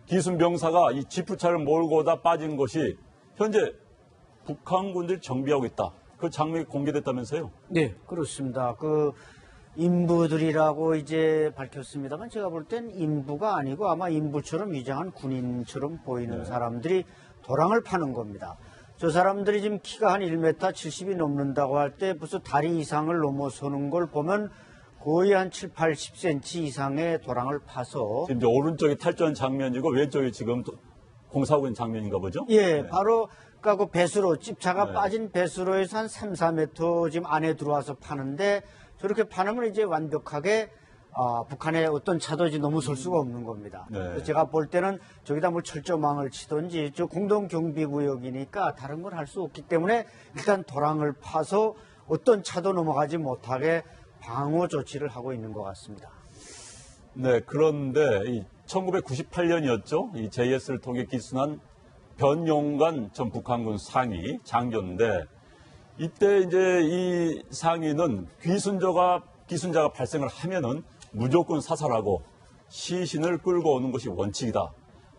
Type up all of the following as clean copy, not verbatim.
기순병사가 이 지프차를 몰고 오다 빠진 것이 현재 북한군들이 정비하고 있다. 그 장면이 공개됐다면서요? 네, 그렇습니다. 그 인부들이라고 이제 밝혔습니다만 제가 볼 땐 인부가 아니고 아마 인부처럼 위장한 군인처럼 보이는 사람들이 도랑을 파는 겁니다. 저 사람들이 지금 키가 한 1m 70이 넘는다고 할 때 벌써 다리 이상을 넘어서는 걸 보면 거의 한 7, 80cm 이상의 도랑을 파서 지금 이제 오른쪽이 탈주한 장면이고 왼쪽이 지금 공사하고 있는 장면인가 보죠? 예, 바로 그러니까 그 배수로 집차가 빠진 배수로에서 한 3, 4m 지금 안에 들어와서 파는데 저렇게 파놓으면 이제 완벽하게 북한의 어떤 차도 이제 넘어설 수가 없는 겁니다. 그래서 제가 볼 때는 저기다 뭐 철조망을 치든지 저 공동경비구역이니까 다른 걸 할 수 없기 때문에 일단 도랑을 파서 어떤 차도 넘어가지 못하게 방어 조치를 하고 있는 것 같습니다. 네, 그런데 이 1998년이었죠. 이 JS를 통해 기순한 변용관 전 북한군 상위 장교인데 이때 이제 이 상위는 기순자가 발생을 하면은 무조건 사살하고 시신을 끌고 오는 것이 원칙이다.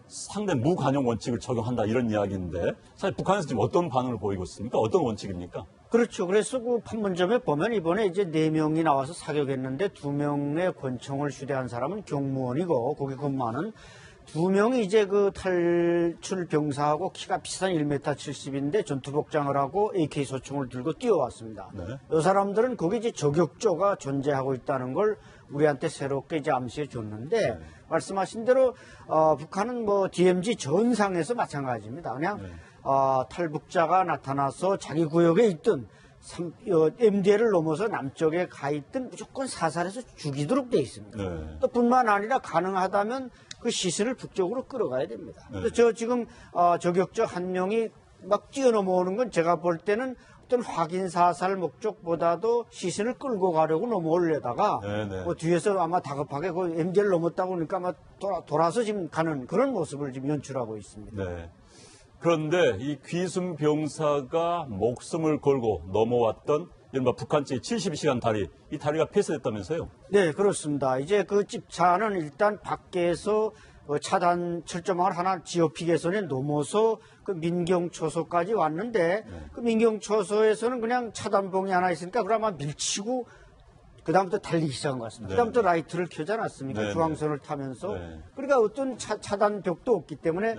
상대 무관용 원칙을 적용한다 이런 이야기인데 사실 북한에서 지금 어떤 반응을 보이고 있습니까? 어떤 원칙입니까? 그렇죠. 그래서 그 판문점에 보면 이번에 이제 4명이 나와서 사격했는데 2명의 권총을 휴대한 사람은 경무원이고 거기 근무하는 2명이 이제 그 탈출 병사하고 키가 비슷한 1m 70인데 전투복장을 하고 AK 소총을 들고 뛰어왔습니다. 이 사람들은 거기 이제 저격조가 존재하고 있다는 걸 우리한테 새롭게 이제 암시해 줬는데 말씀하신 대로 북한은 뭐 DMZ 전상에서 마찬가지입니다. 그냥 탈북자가 나타나서 자기 구역에 있든 MDL을 넘어서 남쪽에 가 있든 무조건 사살해서 죽이도록 돼 있습니다. 또 뿐만 아니라 가능하다면 그 시신을 북쪽으로 끌어가야 됩니다. 저 지금 저격자 한 명이 막 뛰어넘어오는 건 제가 볼 때는 어떤 확인 사살 목적보다도 시신을 끌고 가려고 넘어오려다가 뭐 뒤에서 아마 다급하게 그 MD를 넘었다고 그러니까 아마 돌아서 지금 가는 그런 모습을 지금 연출하고 있습니다. 네. 그런데 이 귀순 병사가 목숨을 걸고 넘어왔던 이른바 북한 측의 72시간 다리, 이 다리가 폐쇄됐다면서요? 네, 그렇습니다. 이제 그 집차는 일단 밖에서 차단 철조망을 하나 GOP 개선에 넘어서 그 민경초소까지 왔는데 그 민경초소에서는 그냥 차단봉이 하나 있으니까 그러면 밀치고 그다음부터 달리기 시작한 것 같습니다. 그다음부터 라이트를 켜지 않았습니까? 중앙선을 타면서. 그러니까 어떤 차단벽도 없기 때문에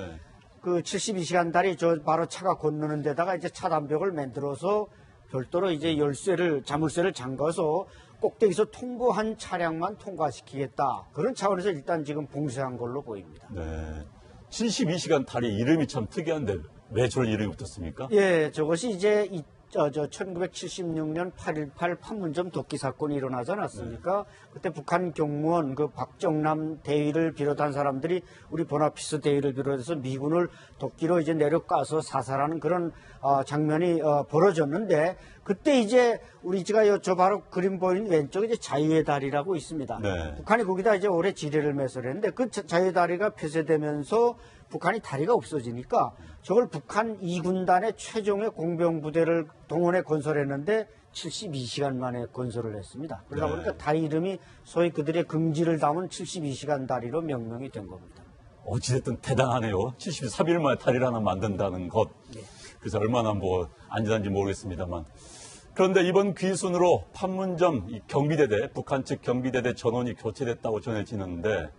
그 72시간 다리 저 바로 차가 건너는 데다가 이제 차단벽을 만들어서 별도로 이제 자물쇠를 잠가서 꼭대기에서 통보한 차량만 통과시키겠다. 그런 차원에서 일단 지금 봉쇄한 걸로 보입니다. 네. 72시간 다리 이름이 참 특이한데 왜 저런 이름이 붙었습니까? 예, 저것이 이제 1976년 8.18 판문점 도끼 사건이 일어나지 않았습니까? 그때 북한 경무원 그 박정남 대위를 비롯한 사람들이 우리 보나피스 대위를 비롯해서 미군을 도끼로 이제 내려가서 사살하는 그런 장면이 벌어졌는데 그때 이제 우리 저 바로 그림 보이는 왼쪽에 이제 자유의 다리라고 있습니다. 북한이 거기다 이제 오래 지뢰를 매설했는데 그 자유의 다리가 폐쇄되면서 북한이 다리가 없어지니까 저걸 북한 2군단의 최종의 공병부대를 동원해 건설했는데 72시간 만에 건설을 했습니다. 그러다 보니까 다리 이름이 소위 그들의 긍지를 담은 72시간 다리로 명명이 된 겁니다. 어찌됐든 대단하네요. 73일 만에 다리를 하나 만든다는 것. 그래서 얼마나 뭐 안전한지 모르겠습니다만. 그런데 이번 귀순으로 판문점 경비대대, 북한 측 경비대대 전원이 교체됐다고 전해지는데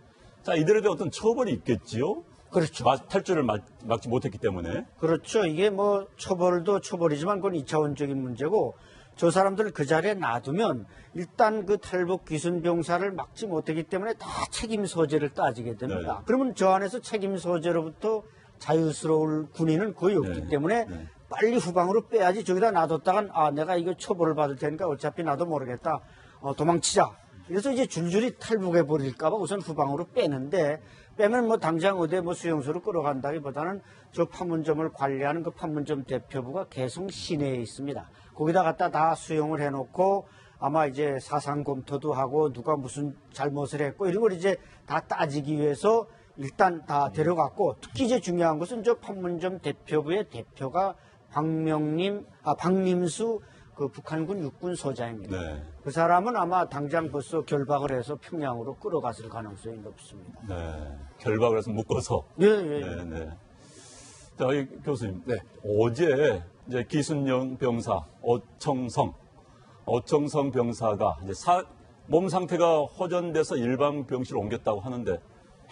자, 이들에 대한 어떤 처벌이 있겠지요? 그렇죠. 탈주를 막지 못했기 때문에. 그렇죠. 이게 뭐 처벌도 처벌이지만 그건 2차원적인 문제고 저 사람들을 그 자리에 놔두면 일단 그 탈북 귀순병사를 막지 못했기 때문에 다 책임 소재를 따지게 됩니다. 그러면 저 안에서 책임 소재로부터 자유스러울 군인은 거의 없기 때문에 빨리 후방으로 빼야지 저기다 놔뒀다간 내가 이거 처벌을 받을 테니까 어차피 나도 모르겠다. 도망치자. 그래서 이제 줄줄이 탈북해 버릴까봐 우선 후방으로 빼는데 빼면 뭐 당장 어디 뭐 수용소로 끌어간다기보다는 저 판문점을 관리하는 그 판문점 대표부가 개성 시내에 있습니다. 거기다 갖다 다 수용을 해놓고 아마 이제 사상 검토도 하고 누가 무슨 잘못을 했고 이런 걸 이제 다 따지기 위해서 일단 다 데려갔고 특히 이제 중요한 것은 저 판문점 대표부의 대표가 박님수 그 북한군 육군 소장입니다. 네. 그 사람은 아마 당장 벌써 결박을 해서 평양으로 끌어갔을 가능성이 높습니다. 네. 결박을 해서 묶어서. 예, 예. 네, 네. 자, 이 교수님. 네. 어제 이제 기순영 병사 어청성 병사가 이제 몸 상태가 호전돼서 일반 병실로 옮겼다고 하는데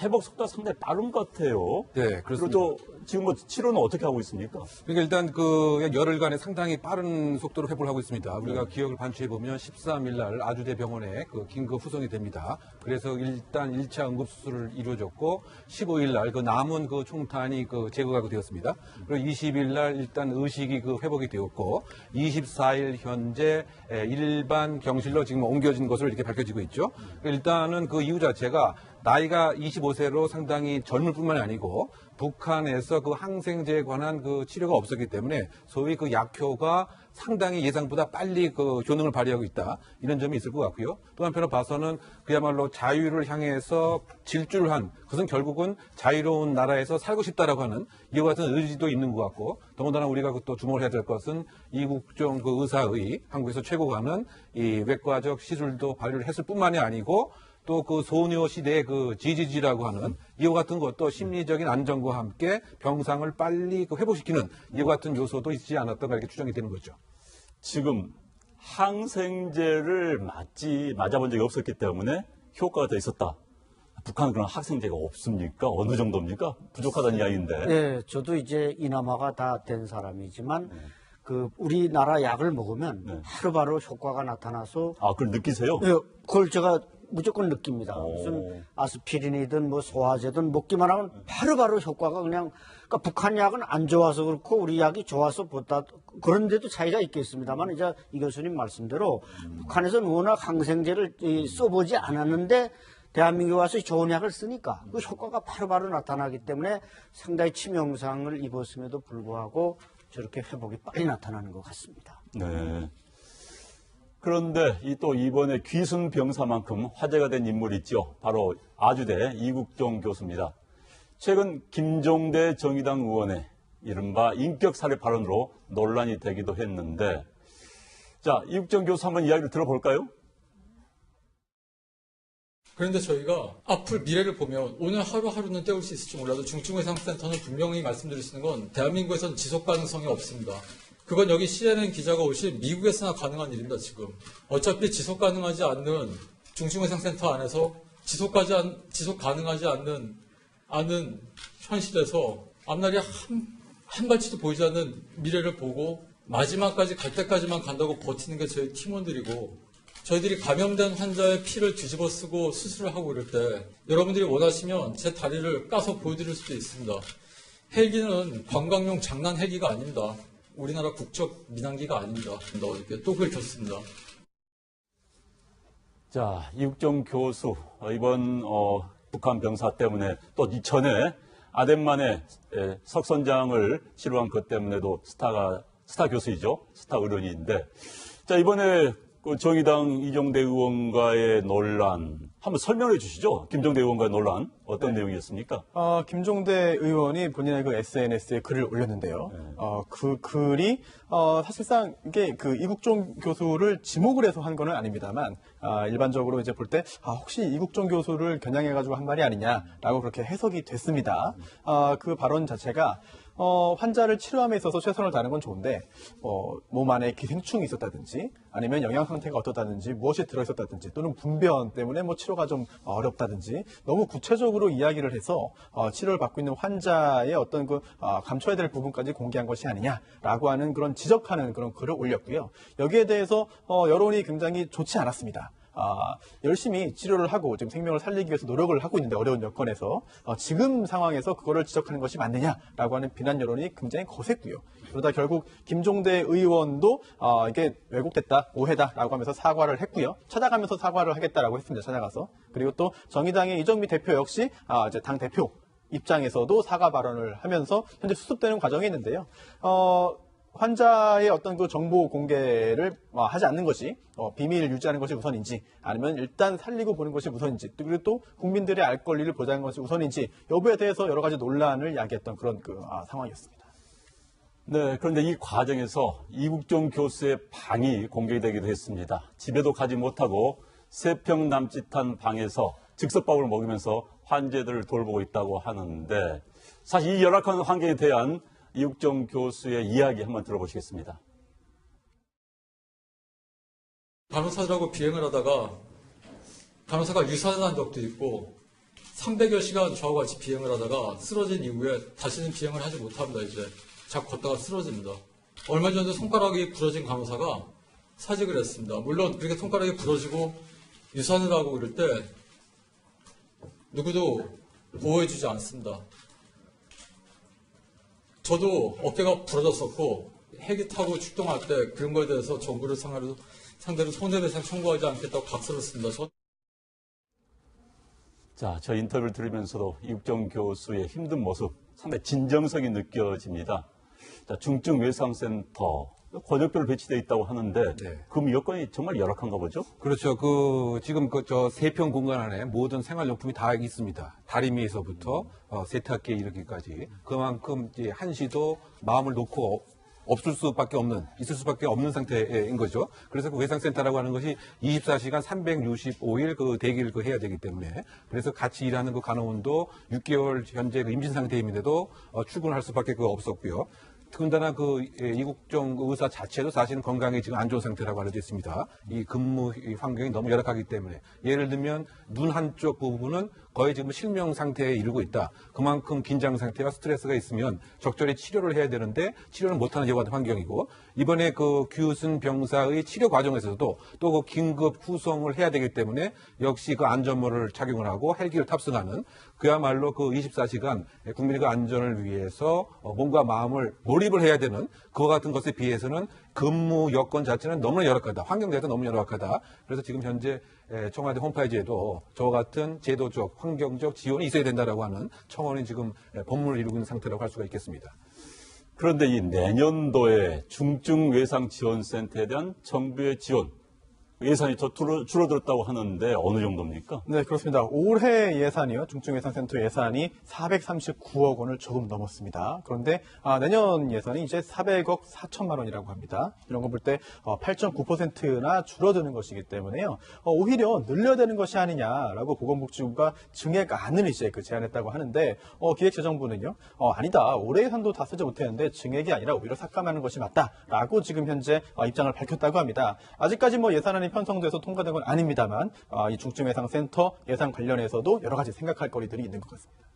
회복 속도가 상당히 빠른 것 같아요. 네, 그렇습니다. 그리고 또 지금 뭐 치료는 어떻게 하고 있습니까? 그러니까 일단 그 열흘간에 상당히 빠른 속도로 회복을 하고 있습니다. 우리가 기억을 반추해 보면 13일 날 아주대 병원에 그 긴급 후송이 됩니다. 그래서 일단 1차 응급 수술을 이루어졌고 15일 날 그 남은 그 총탄이 그 제거가 되었습니다. 그리고 20일 날 일단 의식이 그 회복이 되었고 24일 현재 일반 병실로 지금 옮겨진 것으로 이렇게 밝혀지고 있죠. 일단은 그 이유 자체가 나이가 25세로 상당히 젊을 뿐만이 아니고 북한에서 그 항생제에 관한 그 치료가 없었기 때문에 소위 그 약효가 상당히 예상보다 빨리 그 효능을 발휘하고 있다. 이런 점이 있을 것 같고요. 또 한편으로 봐서는 그야말로 자유를 향해서 질주한 그것은 결국은 자유로운 나라에서 살고 싶다라고 하는 이와 같은 의지도 있는 것 같고 더군다나 우리가 또 주목을 해야 될 것은 이국종 그 의사의 한국에서 최고가는 이 외과적 시술도 발휘를 했을 뿐만이 아니고 또 그 소녀 시대의 그 GGG라고 하는 이와 같은 것도 심리적인 안정과 함께 병상을 빨리 그 회복시키는 이와 같은 요소도 있지 않았던가 이렇게 추정이 되는 거죠. 지금 항생제를 맞아본 적이 없었기 때문에 효과가 더 있었다. 북한은 그런 항생제가 없습니까? 어느 정도입니까? 부족하다는 이야기인데. 네, 저도 이제 이남화가 다 된 사람이지만 그 우리나라 약을 먹으면 바로바로 효과가 나타나서 아, 그걸 느끼세요? 예, 그걸 제가 무조건 느낍니다. 오. 무슨 아스피린이든 뭐 소화제든 먹기만 하면 바로바로 효과가 그냥 그러니까 북한 약은 안 좋아서 그렇고 우리 약이 좋아서 보다 그런데도 차이가 있겠습니다만 이제 이 교수님 말씀대로 북한에서는 워낙 항생제를 써보지 않았는데 대한민국에 와서 좋은 약을 쓰니까 그 효과가 바로바로 나타나기 때문에 상당히 치명상을 입었음에도 불구하고 저렇게 회복이 빨리 나타나는 것 같습니다. 네. 그런데 또 이번에 귀순 병사만큼 화제가 된 인물이 있죠. 바로 아주대 이국종 교수입니다. 최근 김종대 정의당 의원의 이른바 인격 살해 발언으로 논란이 되기도 했는데, 자, 이국종 교수 한번 이야기를 들어볼까요? 그런데 저희가 앞을 미래를 보면 오늘 하루하루는 때울 수 있을지 몰라도 중증외상센터는 분명히 말씀드릴 수 있는 건 대한민국에서는 지속 가능성이 없습니다. 그건 여기 CNN 기자가 오신 미국에서나 가능한 일입니다, 지금. 어차피 지속 가능하지 않는 중증외상센터 안에서 지속 가능하지 않는 현실에서 앞날이 한 발치도 보이지 않는 미래를 보고 마지막까지 갈 때까지만 간다고 버티는 게 저희 팀원들이고 저희들이 감염된 환자의 피를 뒤집어 쓰고 수술을 하고 그럴 때 여러분들이 원하시면 제 다리를 까서 보여드릴 수도 있습니다. 헬기는 관광용 장난 헬기가 아닙니다. 우리나라 국적 민항기가 아닙니다. 이렇게 또 긁혔습니다. 자, 이국종 교수, 이번 북한 병사 때문에 또 이전에 아덴만에 석선장을 치료한 것 때문에도 스타 교수이죠. 스타 의원인데. 자, 이번에 그 정의당 이종대 의원과의 논란 한번 설명해 주시죠. 김종대 의원과의 논란 어떤 내용이었습니까? 김종대 의원이 본인의 그 SNS에 글을 올렸는데요. 그 글이 사실상 이게 그 이국종 교수를 지목을 해서 한 거는 아닙니다만 일반적으로 이제 볼 때 혹시 이국종 교수를 겨냥해가지고 한 말이 아니냐라고 그렇게 해석이 됐습니다. 그 발언 자체가 환자를 치료함에 있어서 최선을 다하는 건 좋은데 몸 안에 기생충이 있었다든지 아니면 영양 상태가 어떻다든지 무엇이 들어있었다든지 또는 분변 때문에 뭐 치료가 좀 어렵다든지 너무 구체적으로 이야기를 해서 치료를 받고 있는 환자의 어떤 그 감춰야 될 부분까지 공개한 것이 아니냐라고 하는 그런 지적하는 그런 글을 올렸고요. 여기에 대해서 여론이 굉장히 좋지 않았습니다. 열심히 치료를 하고 지금 생명을 살리기 위해서 노력을 하고 있는데 어려운 여건에서 지금 상황에서 그거를 지적하는 것이 맞느냐라고 하는 비난 여론이 굉장히 거셌고요. 그러다 결국 김종대 의원도 이게 왜곡됐다, 오해다라고 하면서 사과를 했고요. 찾아가면서 사과를 하겠다라고 했습니다. 찾아가서. 그리고 또 정의당의 이정미 대표 역시 이제 당 대표 입장에서도 사과 발언을 하면서 현재 수습되는 과정에 있는데요. 환자의 어떤 그 정보 공개를 하지 않는 것이 비밀을 유지하는 것이 우선인지 아니면 일단 살리고 보는 것이 우선인지 그리고 또 국민들의 알 권리를 보장하는 것이 우선인지 여부에 대해서 여러 가지 논란을 야기했던 그런 상황이었습니다. 네, 그런데 이 과정에서 이국종 교수의 방이 공개되기도 했습니다. 집에도 가지 못하고 3평 남짓한 방에서 즉석밥을 먹으면서 환자들을 돌보고 있다고 하는데 사실 이 열악한 환경에 대한 이국종 교수의 이야기 한번 들어보시겠습니다. 간호사들하고 비행을 하다가 간호사가 유산을 한 적도 있고 300여 시간 저하고 같이 비행을 하다가 쓰러진 이후에 다시는 비행을 하지 못합니다. 이제 자꾸 걷다가 쓰러집니다. 얼마 전에 손가락이 부러진 간호사가 사직을 했습니다. 물론 그렇게 손가락이 부러지고 유산을 하고 이럴 때 누구도 보호해주지 않습니다. 저도 어깨가 부러졌었고 헬기 타고 출동할 때 그런 거에 대해서 정부를 상대로 손해배상 청구하지 않겠다고 각서를 씁니다. 자, 저 인터뷰를 들으면서도 이국종 교수의 힘든 모습 상당히 진정성이 느껴집니다. 자, 중증외상센터 권역별로 배치되어 있다고 하는데 네. 그 여건이 정말 열악한가 보죠? 그렇죠. 지금 저 3평 공간 안에 모든 생활용품이 다 있습니다. 다리미에서부터 세탁기에 이르기까지. 그만큼 이제 한시도 마음을 놓고 있을 수밖에 없는 상태인 거죠. 그래서 그 외상센터라고 하는 것이 24시간 365일 그 대기를 해야 되기 때문에 그래서 같이 일하는 그 간호원도 6개월 현재 그 임신 상태임에도 출근할 수밖에 없었고요. 더군다나 이국종 의사 자체도 사실은 건강이 지금 안 좋은 상태라고 알려져 있습니다. 이 근무 환경이 너무 열악하기 때문에 예를 들면 눈 한쪽 부분은 거의 지금 실명 상태에 이르고 있다. 그만큼 긴장 상태와 스트레스가 있으면 적절히 치료를 해야 되는데 치료를 못하는 환경이고 이번에 그 규순 병사의 치료 과정에서도 또 그 긴급 후송을 해야 되기 때문에 역시 그 안전모를 착용을 하고 헬기를 탑승하는 그야말로 그 24시간 국민의 그 안전을 위해서 몸과 마음을 몰입을 해야 되는 그와 같은 것에 비해서는 근무 여건 자체는 너무나 열악하다. 환경 자체가 너무 열악하다. 그래서 지금 현재 청와대 홈페이지에도 저와 같은 제도적, 환경적 지원이 있어야 된다라고 하는 청원이 지금 법문을 이루고 있는 상태라고 할 수가 있겠습니다. 그런데 이 내년도에 중증외상지원센터에 대한 정부의 지원 예산이 더 줄어들었다고 하는데 어느 정도입니까? 네, 그렇습니다. 올해 예산이요. 중증외상센터 예산이 439억 원을 조금 넘었습니다. 그런데 내년 예산이 이제 400억 4천만 원이라고 합니다. 이런 거 볼 때 8.9%나 줄어드는 것이기 때문에요. 오히려 늘려야 되는 것이 아니냐라고 보건복지부가 증액안을 이제 제안했다고 하는데 기획재정부는요. 아니다. 올해 예산도 다 쓰지 못했는데 증액이 아니라 오히려 삭감하는 것이 맞다라고 지금 현재 입장을 밝혔다고 합니다. 아직까지 예산안이 편성돼서 통과된 건 아닙니다만 이 중증외상센터 예산 관련해서도 여러 가지 생각할 거리들이 있는 것 같습니다.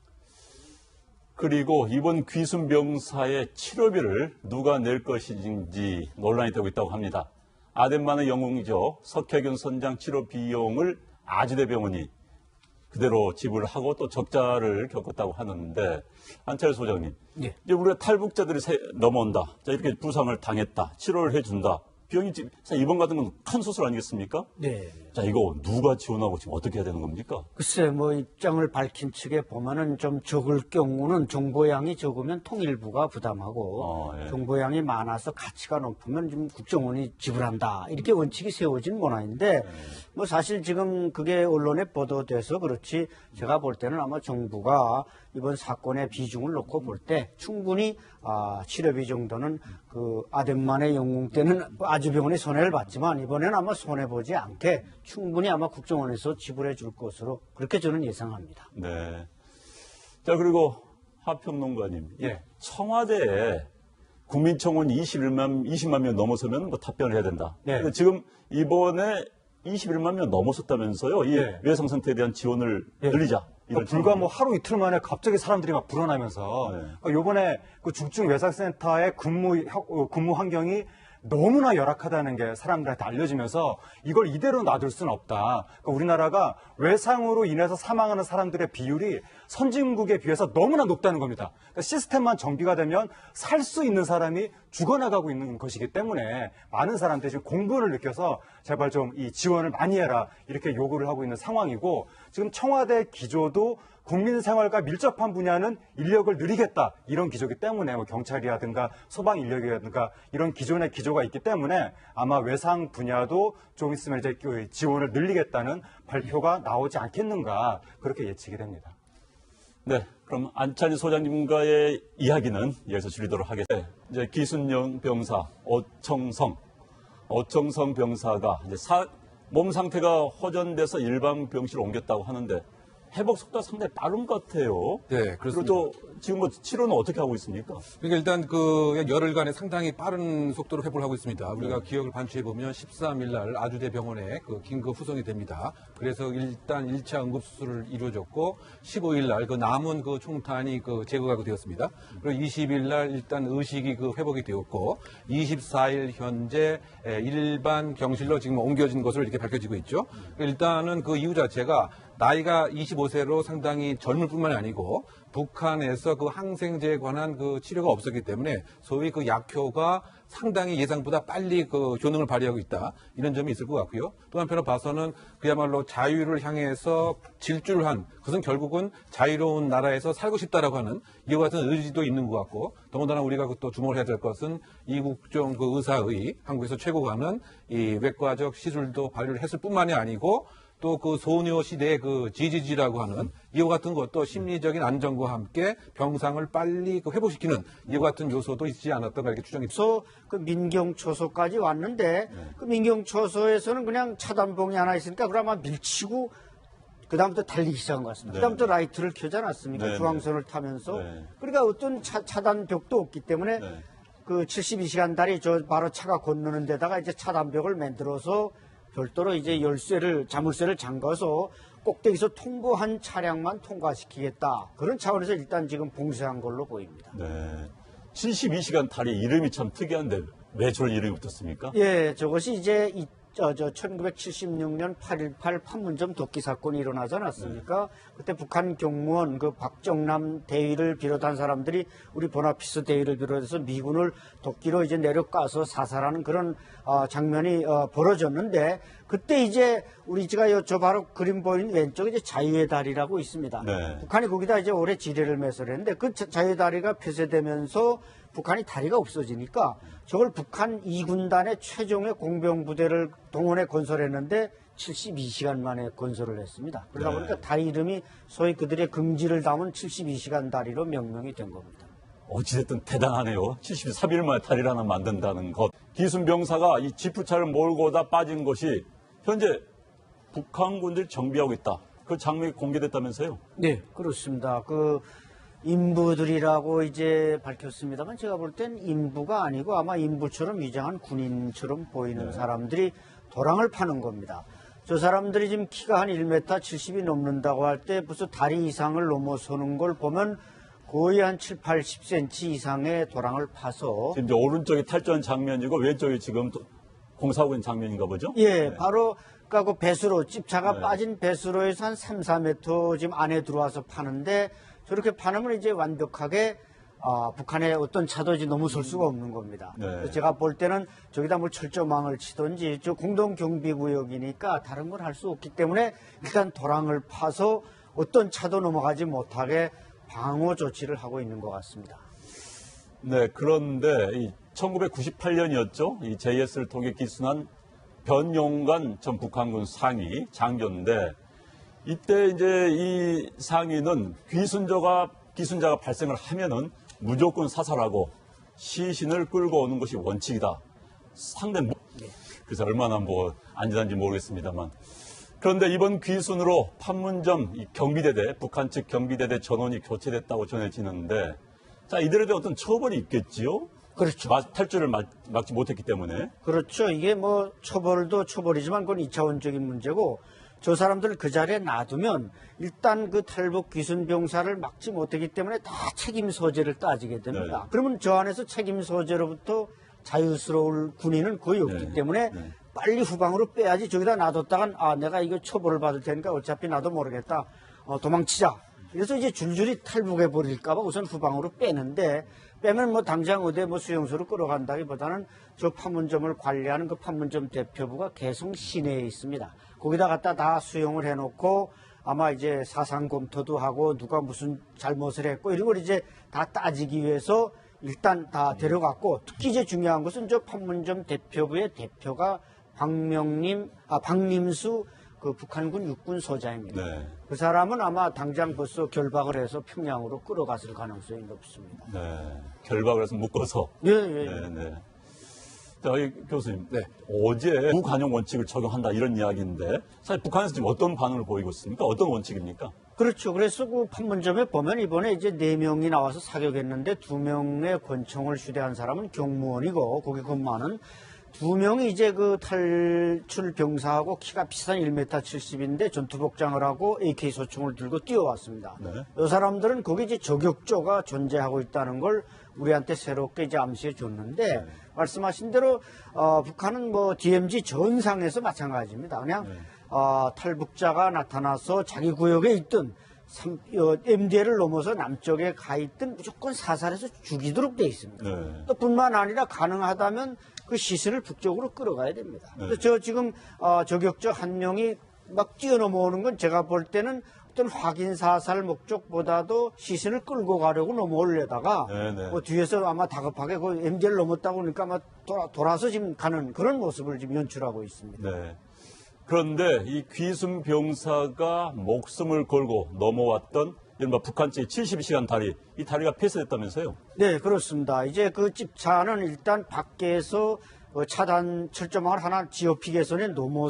그리고 이번 귀순병사의 치료비를 누가 낼 것인지 논란이 되고 있다고 합니다. 아덴만의 영웅이죠. 석혜균 선장 치료 비용을 아주대병원이 그대로 지불을 하고 또 적자를 겪었다고 하는데 안철 소장님, 예. 이제 우리가 탈북자들이 넘어온다. 자, 이렇게 부상을 당했다. 치료를 해준다. 비용이 이번 같은 건 큰 수술 아니겠습니까? 네. 자, 이거 누가 지원하고 지금 어떻게 해야 되는 겁니까? 글쎄, 입장을 밝힌 측에 보면은 좀 적을 경우는 정보량이 적으면 통일부가 부담하고 예. 정보량이 많아서 가치가 높으면 좀 국정원이 지불한다. 이렇게 원칙이 세워진 문화인데 사실 지금 그게 언론에 보도돼서 그렇지 제가 볼 때는 아마 정부가 이번 사건의 비중을 놓고 볼 때 충분히 치료비 정도는 그 아덴만의 영웅 때는 아주병원이 손해를 봤지만 이번에는 아마 손해보지 않게 충분히 아마 국정원에서 지불해 줄 것으로 그렇게 저는 예상합니다. 네. 자, 그리고 하평론가님. 예. 청와대에 국민청원 20만 명 넘어서면 답변을 해야 된다. 네. 근데 지금 이번에 21만 명 넘어섰다면서요. 이 네. 외상센터에 대한 지원을 예. 늘리자. 이런 불과 청원이. 하루 이틀 만에 갑자기 사람들이 막 불어나면서 네. 요번에 그 중증 외상센터의 근무 환경이 너무나 열악하다는 게 사람들한테 알려지면서 이걸 이대로 놔둘 수는 없다. 그러니까 우리나라가 외상으로 인해서 사망하는 사람들의 비율이 선진국에 비해서 너무나 높다는 겁니다. 그러니까 시스템만 정비가 되면 살 수 있는 사람이 죽어나가고 있는 것이기 때문에 많은 사람들이 지금 공분을 느껴서 제발 좀 이 지원을 많이 해라 이렇게 요구를 하고 있는 상황이고 지금 청와대 기조도 국민 생활과 밀접한 분야는 인력을 늘리겠다 이런 기조이기 때문에 경찰이라든가 소방 인력이라든가 이런 기존의 기조가 있기 때문에 아마 외상 분야도 좀 있으면 이제 지원을 늘리겠다는 발표가 나오지 않겠는가 그렇게 예측이 됩니다. 네, 그럼 안찬희 소장님과의 이야기는 여기서 줄이도록 하겠습니다. 이제 기순영 병사 어청성 병사가 이제 몸 상태가 호전돼서 일반 병실로 옮겼다고 하는데 회복 속도가 상당히 빠른 것 같아요. 네, 그렇습니다. 그리고 또 지금 뭐 치료는 어떻게 하고 있습니까? 그러니까 일단 그 열흘간에 상당히 빠른 속도로 회복을 하고 있습니다. 우리가 기억을 반추해 보면 13일 날 아주대 병원에 그 긴급 후송이 됩니다. 그래서 일단 1차 응급 수술을 이루어졌고 15일 날 그 남은 그 총탄이 그 제거가 되었습니다. 그리고 20일 날 일단 의식이 그 회복이 되었고 24일 현재 일반 병실로 지금 옮겨진 것으로 이렇게 밝혀지고 있죠. 일단은 그 이유 자체가 나이가 25세로 상당히 젊을 뿐만이 아니고 북한에서 그 항생제에 관한 그 치료가 없었기 때문에 소위 그 약효가 상당히 예상보다 빨리 그 효능을 발휘하고 있다. 이런 점이 있을 것 같고요. 또 한편으로 봐서는 그야말로 자유를 향해서 질주한 그것은 결국은 자유로운 나라에서 살고 싶다라고 하는 이와 같은 의지도 있는 것 같고 더군다나 우리가 또 주목을 해야 될 것은 이국종 그 의사의 한국에서 최고가는 이 외과적 시술도 발휘를 했을 뿐만이 아니고 또 그 소녀 시대의 그 GGG라고 하는 이와 같은 것도 심리적인 안정과 함께 병상을 빨리 그 회복시키는 이와 같은 요소도 있지 않았던가 이렇게 추정이 됩니다. 그래서 그 민경초소까지 왔는데 그 민경초소에서는 그냥 차단봉이 하나 있으니까 그러면 밀치고 그다음부터 달리기 시작한 것 같습니다. 그다음부터 라이트를 켜지 않았습니까? 네, 중앙선을 타면서. 네. 그러니까 어떤 차단벽도 없기 때문에 네. 그 72시간 달이 저 바로 차가 건너는 데다가 이제 차단벽을 만들어서 별도로 이제 자물쇠를 잠가서 꼭대기에서 통보한 차량만 통과시키겠다. 그런 차원에서 일단 지금 봉쇄한 걸로 보입니다. 네. 72시간 탈이 이름이 참 특이한데 왜 저런 이름이 붙었습니까? 예, 저것이 이제 1976년 8.18 판문점 도끼 사건이 일어나지 않았습니까? 그때 북한 경무원 그 박정남 대위를 비롯한 사람들이 우리 보나피스 대위를 비롯해서 미군을 도끼로 이제 내려가서 사살하는 그런 장면이 벌어졌는데 그때 이제 우리 저 바로 그림 보이는 왼쪽에 이제 자유의 다리라고 있습니다. 네. 북한이 거기다 이제 오래 지뢰를 매설했는데 그 자유의 다리가 폐쇄되면서 북한이 다리가 없어지니까 저걸 북한 2군단의 최종의 공병부대를 동원해 건설했는데 72시간 만에 건설을 했습니다. 그러다 네. 보니까 다리 이름이 소위 그들의 긍지를 담은 72시간 다리로 명명이 된 겁니다. 어찌됐든 대단하네요. 73일 만에 탈의를 하나 만든다는 것. 기순병사가 이 지프차를 몰고 다 빠진 것이 현재 북한군들이 정비하고 있다. 그 장면이 공개됐다면서요? 네, 그렇습니다. 그 인부들이라고 이제 밝혔습니다만 제가 볼 땐 인부가 아니고 아마 인부처럼 위장한 군인처럼 보이는 사람들이 도랑을 파는 겁니다. 저 사람들이 지금 키가 한 1m 70이 넘는다고 할 때 벌써 다리 이상을 넘어서는 걸 보면 거의 한 7, 80cm 이상의 도랑을 파서 지금 이제 오른쪽이 탈주한 장면이고 왼쪽이 지금 공사하고 있는 장면인가 보죠? 예, 네. 바로 그러니까 그 배수로 집차가 빠진 배수로에서 한 3, 4m 지금 안에 들어와서 파는데 저렇게 파놓으면 이제 완벽하게 북한의 어떤 차도 이제 넘어설 수가 없는 겁니다. 네. 그래서 제가 볼 때는 저기다 뭐 철조망을 치든지 저 공동경비구역이니까 다른 걸 할 수 없기 때문에 일단 도랑을 파서 어떤 차도 넘어가지 못하게 방어 조치를 하고 있는 것 같습니다. 네, 그런데 이 1998년이었죠. 이 JS를 통해 기순한 변용관 전 북한군 상위 장교인데 이때 이제 이 상위는 기순자가 발생을 하면은 무조건 사살하고 시신을 끌고 오는 것이 원칙이다. 상당히 그래서 얼마나 뭐 안전한지 모르겠습니다만. 그런데 이번 귀순으로 판문점 이 경비대대, 북한 측 경비대대 전원이 교체됐다고 전해지는데 자, 이들에 대한 어떤 처벌이 있겠지요? 그렇죠. 탈주를 막지 못했기 때문에. 그렇죠. 이게 뭐 처벌도 처벌이지만 그건 2차원적인 문제고 저 사람들을 그 자리에 놔두면 일단 그 탈북 귀순병사를 막지 못했기 때문에 다 책임 소재를 따지게 됩니다. 네. 그러면 저 안에서 책임 소재로부터 자유스러울 군인은 거의 없기 네. 때문에 네. 빨리 후방으로 빼야지 저기다 놔뒀다간 내가 이거 처벌을 받을 테니까 어차피 나도 모르겠다. 도망치자. 그래서 이제 줄줄이 탈북해 버릴까봐 우선 후방으로 빼는데 빼면 뭐 당장 어디 뭐 수용소로 끌어간다기보다는 저 판문점을 관리하는 그 판문점 대표부가 계속 시내에 있습니다. 거기다 갖다 다 수용을 해놓고 아마 이제 사상 검토도 하고 누가 무슨 잘못을 했고 이런 걸 이제 다 따지기 위해서 일단 다 데려갔고 특히 이제 중요한 것은 저 판문점 대표부의 대표가 박님수 그 북한군 육군 소장입니다. 네. 그 사람은 아마 당장 벌써 결박을 해서 평양으로 끌어갔을 가능성이 높습니다. 네. 결박을 해서 묶어서. 예, 예. 네, 네. 자, 이 교수님. 네. 어제 무관용 원칙을 적용한다 이런 이야기인데 사실 북한에서 지금 어떤 반응을 보이고 있습니까? 어떤 원칙입니까? 그렇죠. 그래서 그 판문점에 보면 이번에 이제 4명이 나와서 사격했는데 2명의 권총을 휴대한 사람은 경무원이고 거기 근무하는 2명이 이제 그 탈출 병사하고 키가 비슷한 1m 70인데 전투복장을 하고 AK 소총을 들고 뛰어왔습니다. 네. 이 사람들은 거기 이제 저격조가 존재하고 있다는 걸 우리한테 새롭게 이제 암시해 줬는데 말씀하신 대로 북한은 뭐 DMZ 전상에서 마찬가지입니다. 그냥 탈북자가 나타나서 자기 구역에 있든 MDL을 넘어서 남쪽에 가 있든 무조건 사살해서 죽이도록 돼 있습니다. 네. 또 뿐만 아니라 가능하다면 그 시신을 북쪽으로 끌어가야 됩니다. 그래서 저 지금 저격자 한 명이 막 뛰어넘어오는 건 제가 볼 때는 어떤 확인 사살 목적보다도 시신을 끌고 가려고 넘어오려다가 네네. 뭐 뒤에서 아마 다급하게 그 MD를 넘었다고 그러니까 아마 돌아서 지금 가는 그런 모습을 지금 연출하고 있습니다. 네. 그런데 이 귀순 병사가 목숨을 걸고 넘어왔던 이른바 북한 측의 72시간 다리, 이 다리가 폐쇄됐다면서요? 네, 그렇습니다. 이제 그 집차는 일단 밖에서 차단 철조망을 하나 지어피 개선에 넘어